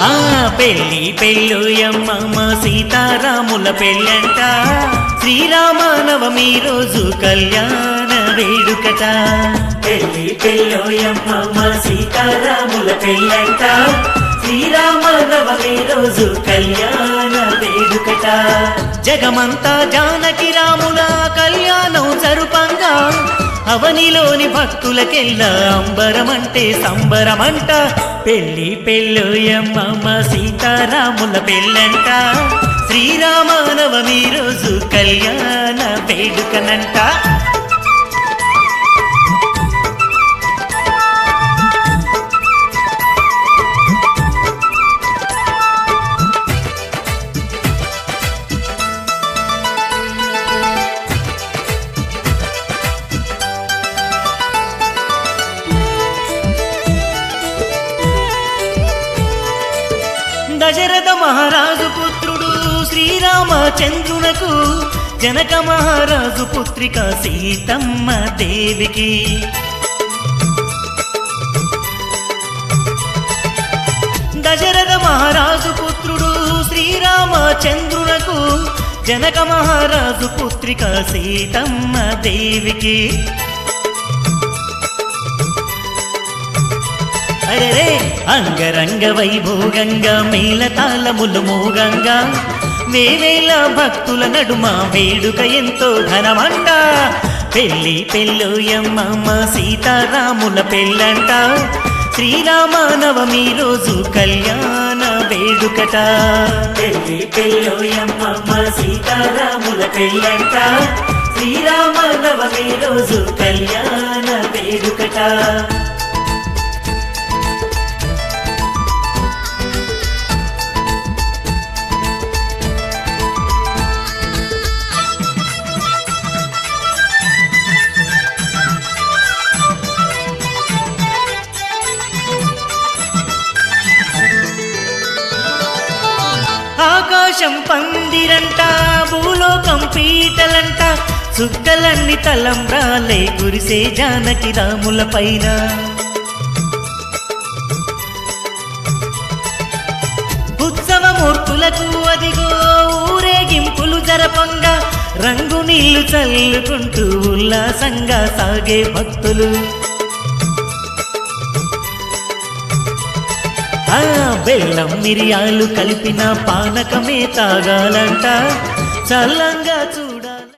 ఆ పెళ్ళి పెళ్ళోయమ్మ సీతారాముల పెళ్ళంట, శ్రీరామనవమి రోజు కళ్యాణ వేడుకట. పెళ్ళి పెళ్ళోయమ్మ సీతారాముల పెళ్ళంట, శ్రీరామనవమి రోజు కళ్యాణ వేడుకట. జగమంతా జానకి రాముల కళ్యాణం జరుపంగా, అవనిలోని భక్తులకెల్లా అంబరమంటే సంబరమంట. పెళ్ళి పెళ్ళోయమ్మ సీతారాముల పెళ్ళంట, శ్రీరామనవమి రోజు కళ్యాణ వేడుకనంట. దశరథ మహారాజు పుత్రుడు శ్రీరామచంద్రునకు, జనక మహారాజు పుత్రిక సీతమ్మ దేవికి. దశరథ మహారాజు పుత్రుడు శ్రీరామచంద్రునకు, జనక మహారాజు పుత్రిక సీతమ్మ దేవికి. అరే అంగరంగ వైభోగంగా మేళతాళములు మోగంగా, వేవేల భక్తుల నడుమ వేడుక ఎంతో ఘనమంట. పెళ్ళి పెళ్ళోయమ్మ సీతారాముల పెళ్ళంట, శ్రీరామనవమి రోజు కళ్యాణ వేడుకట. పెళ్ళి పెళ్ళోయమ్మ సీతారాముల పెళ్ళంట, శ్రీరామనవమి రోజు కళ్యాణ వేడుకట. ఆకాశం పందిరంట, భూలోకం పీటలంట, చుక్కలన్నీ తలంబ్రాలే కురిసే జానకి రాముల పైన. ఉత్సవమూర్తులకు అదిగో ఊరేగింపులు జరపంగా, రంగు నీళ్లు చల్లుకుంటూ ఉల్లాసంగా సాగే భక్తులు. బెల్లం మిరియాలు కలిపిన పానకమే తాగాలంట, చల్లంగా